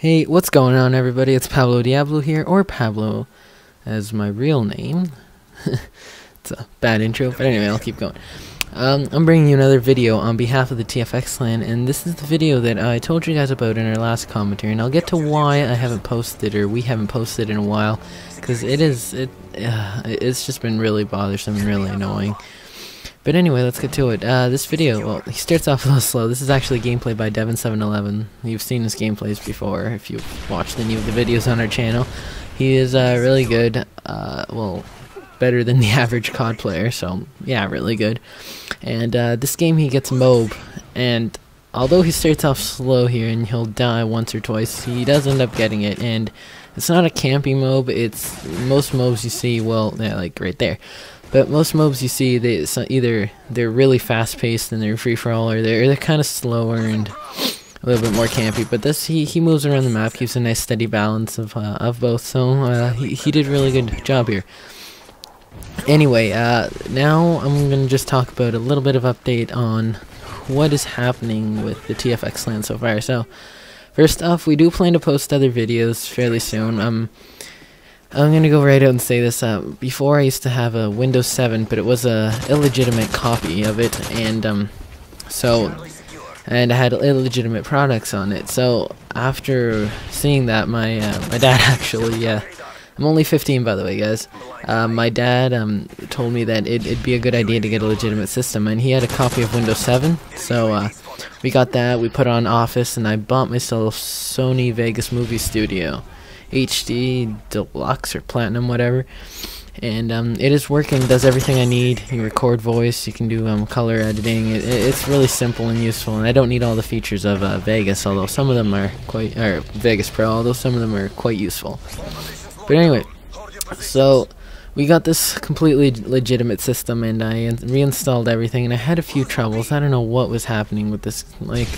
Hey, what's going on, everybody? It's Pablo Diablo here, or Pablo as my real name. It's a bad intro, but anyway, I'll keep going. I'm bringing you another video on behalf of the TFX clan, and this is the video that I told you guys about in our last commentary, and I'll get to why I haven't posted, or we haven't posted in a while, because it's just been really bothersome and really annoying. But anyway, let's get to it. This video, well, he starts off a little slow. This is actually gameplay by Devin711. You've seen his gameplays before if you've watched any of the videos on our channel. He is really good, well, better than the average COD player, so yeah, really good. And this game he gets Moab, and although he starts off slow here and he'll die once or twice, he does end up getting it. And it's not a campy Moab, it's most Moabs you see, well, yeah, like right there. But most Moabs you see, either they're really fast-paced and they're free-for-all, or they're kind of slower and a little bit more campy. But this, he moves around the map, keeps a nice steady balance of both. So he did a really good job here. Anyway, now I'm gonna just talk about a little bit of update on what is happening with the TFX clan so far. So first off, we do plan to post other videos fairly soon. I'm gonna go right out and say this. Before I used to have a Windows 7, but it was a illegitimate copy of it, and I had illegitimate products on it. So after seeing that, my dad actually, I'm only 15 by the way, guys. My dad told me that it'd be a good idea to get a legitimate system, and he had a copy of Windows 7. So we got that. We put on Office, and I bought myself Sony Vegas Movie Studio. HD, Deluxe, or Platinum, whatever, and it is working, does everything I need. You record voice, you can do color editing, it's really simple and useful, and I don't need all the features of Vegas, although some of them are quite, or Vegas Pro, although some of them are quite useful. But anyway, so we got this completely legitimate system, and I reinstalled everything, and I had a few troubles. I don't know what was happening with this, like,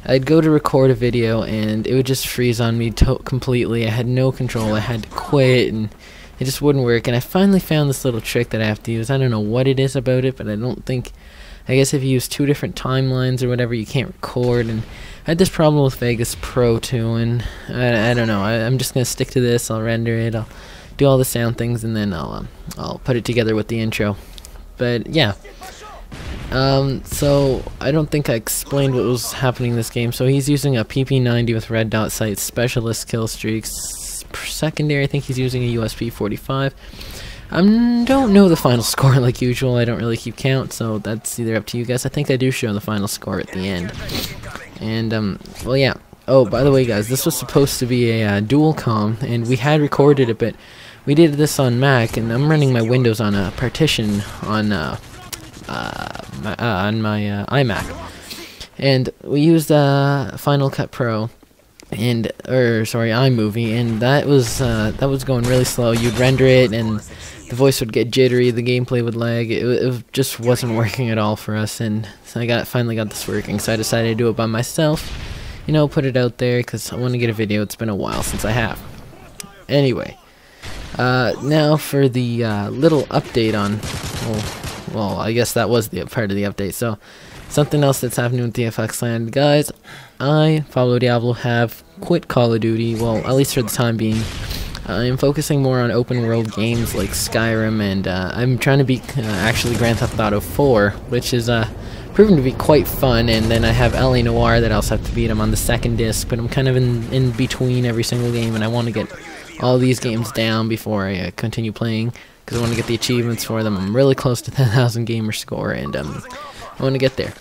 I'd go to record a video and it would just freeze on me completely. I had no control. I had to quit and it just wouldn't work. And I finally found this little trick that I have to use. I don't know what it is about it, but I guess if you use two different timelines or whatever, you can't record. And I had this problem with Vegas Pro too, and I don't know. I'm just gonna stick to this. I'll render it. I'll do all the sound things, and then I'll put it together with the intro. But yeah. So I don't think I explained what was happening in this game. So he's using a PP90 with red dot sights, specialist kill streaks, secondary. I think he's using a USP 45. I don't know the final score like usual. I don't really keep count, so that's either up to you guys. I think I do show the final score at the end. And well, yeah. Oh, by the way, guys, this was supposed to be a dual comm, and we had recorded it, but we did this on Mac, and I'm running my Windows on a partition on my iMac, and we used Final Cut Pro, and iMovie, and that was going really slow. You'd render it, and the voice would get jittery, the gameplay would lag. It just wasn't working at all for us, and so I finally got this working. So I decided to do it by myself, you know, put it out there because I want to get a video. It's been a while since I have. Anyway, now for the little update on. Well, I guess that was the part of the update. So, something else that's happening with TFX land. Guys, I, Pablo Diablo, have quit Call of Duty, well, at least for the time being. I'm focusing more on open world games like Skyrim, and I'm trying to beat actually Grand Theft Auto 4, which is proven to be quite fun. And then I have LA Noire that I also have to beat. I'm on the second disc, but I'm kind of in between every single game, and I want to get all these games down before I continue playing, because I want to get the achievements for them. I'm really close to the 1,000 gamer score, and I want to get there.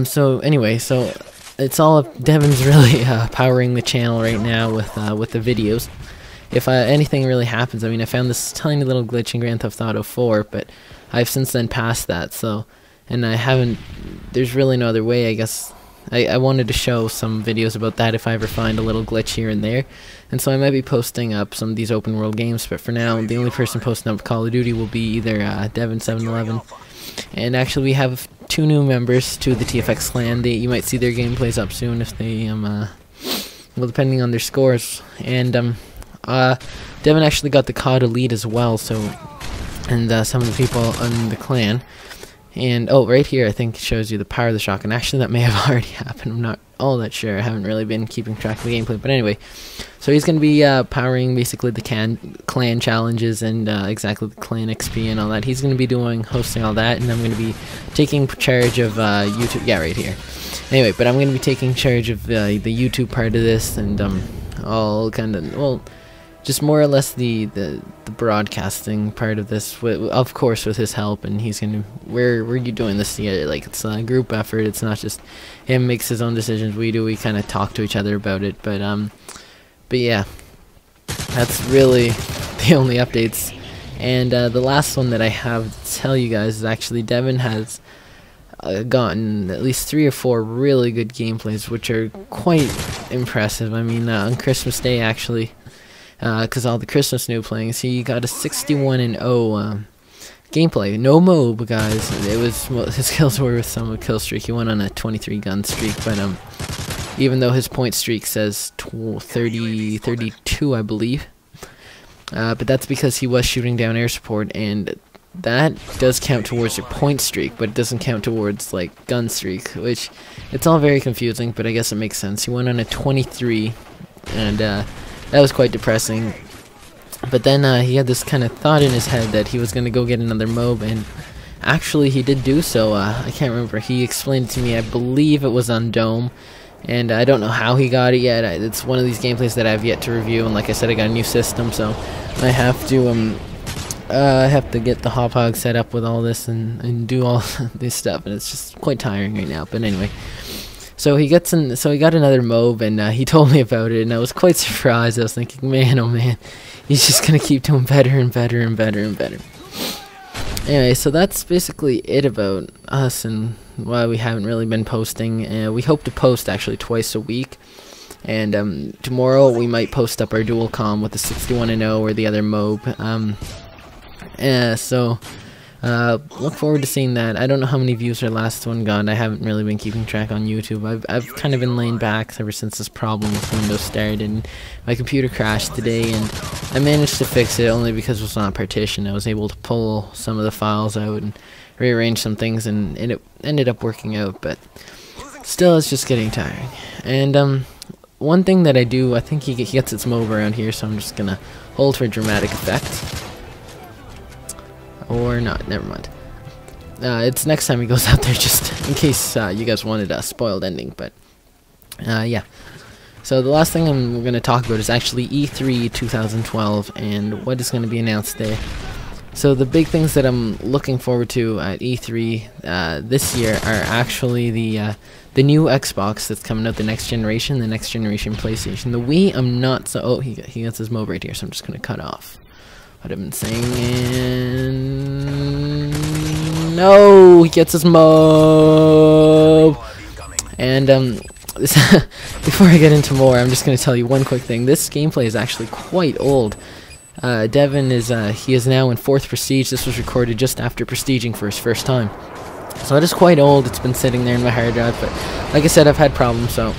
So anyway, so it's all up. Devin's really powering the channel right now with the videos. If anything really happens, I mean, I found this tiny little glitch in Grand Theft Auto 4, but I've since then passed that. So, and I haven't. There's really no other way, I guess. I wanted to show some videos about that if I ever find a little glitch here and there. And so I might be posting up some of these open world games, but for now, the only person posting up Call of Duty will be either Devin711. And actually, we have 2 new members to the TFX clan. You might see their gameplays up soon if they, well, depending on their scores. And Devin actually got the COD Elite as well, so, and some of the people in the clan. And oh, right here I think it shows you the power of the shotgun. Actually, that may have already happened. I'm not all that sure. I haven't really been keeping track of the gameplay. But anyway, so he's going to be powering basically the clan challenges and exactly the clan XP and all that. He's going to be hosting all that, and I'm going to be taking charge of YouTube. Yeah, right here. Anyway, but I'm going to be taking charge of the YouTube part of this, and all kind of, well, just more or less the broadcasting part of this, of course with his help. And he's gonna, we're you doing this together, like it's a group effort. It's not just him makes his own decisions. We kind of talk to each other about it. But yeah, that's really the only updates. And the last one that I have to tell you guys is actually Devin has gotten at least 3 or 4 really good gameplays, which are quite impressive. I mean, on Christmas Day actually, because all the Christmas new playings, he got a 61-0 gameplay. No Moab, guys. It was, well, his kills were with some kill streak. He went on a 23 gun streak, but even though his point streak says 32, I believe, but that's because he was shooting down air support, and that does count towards your point streak, but it doesn't count towards like gun streak, which it's all very confusing, but I guess it makes sense. He went on a 23, and that was quite depressing. But then he had this kind of thought in his head that he was going to go get another Moab, and actually he did do so. I can't remember. He explained it to me. I believe it was on Dome, and I don't know how he got it yet. It's one of these gameplays that I have yet to review, and like I said, I got a new system, so I have to get the hop hog set up with all this and do all this stuff, and it's just quite tiring right now. But anyway, so he got another Moab, and he told me about it, and I was quite surprised. I was thinking, man, oh man, he's just gonna keep doing better and better and better and better. Anyway, so that's basically it about us and why we haven't really been posting. We hope to post actually twice a week, and tomorrow we might post up our dual com with the 61-0 or the other Moab. So look forward to seeing that. I don't know how many views our last one got. I haven't really been keeping track on YouTube. I've kind of been laying back ever since this problem with Windows started, and my computer crashed today, and I managed to fix it only because it was on a partition. I was able to pull some of the files out and rearrange some things, and it ended up working out, but still it's just getting tiring. And one thing that I do, I think he gets its Moab around here, so I'm just gonna hold for dramatic effect. Or not, never mind. It's next time he goes out there, just in case you guys wanted a spoiled ending. But yeah, so the last thing we're going to talk about is actually E3 2012 and what is going to be announced there. So the big things that I'm looking forward to at E3 this year are actually the new Xbox that's coming out, the next generation PlayStation. The Wii, I'm not so... Oh, he gets his Moab right here, so I'm just going to cut off what I've been saying. And no, he gets his Moab. And before I get into more, I'm just going to tell you one quick thing. This gameplay is actually quite old. Devin is he is now in 4th Prestige. This was recorded just after prestiging for his first time, so it is quite old. It's been sitting there in my hard drive, but like I said, I've had problems, so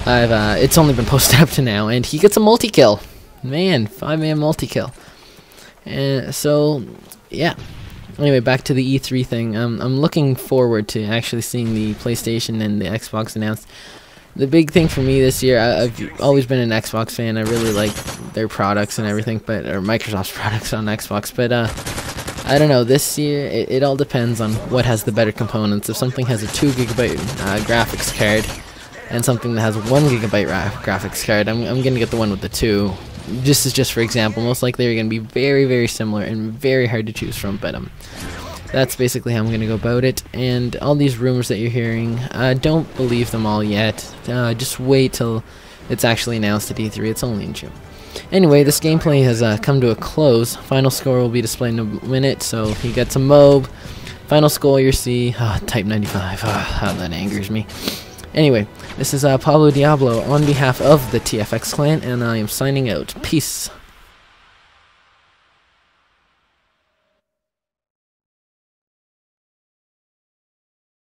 it's only been posted up to now. And he gets a multi-kill, man, 5-man multi-kill. And so yeah, anyway, back to the E3 thing. I'm looking forward to actually seeing the PlayStation and the Xbox announced. The big thing for me this year, I've always been an Xbox fan. I really like their products and everything, but or Microsoft's products on Xbox. But I don't know. This year, it all depends on what has the better components. If something has a 2 GB graphics card and something that has a 1 GB graphics card, I'm gonna get the one with the 2. Just for example, most likely they're gonna be very, very similar and very hard to choose from. But that's basically how I'm going to go about it. And all these rumors that you're hearing, don't believe them all yet. Just wait till it's actually announced at E3. It's only in June. Anyway, this gameplay has come to a close. Final score will be displayed in a minute, so he gets a Moab. Final score, you see, Type 95. How that angers me. Anyway, this is Pablo Diablo on behalf of the TFX clan, and I am signing out. Peace.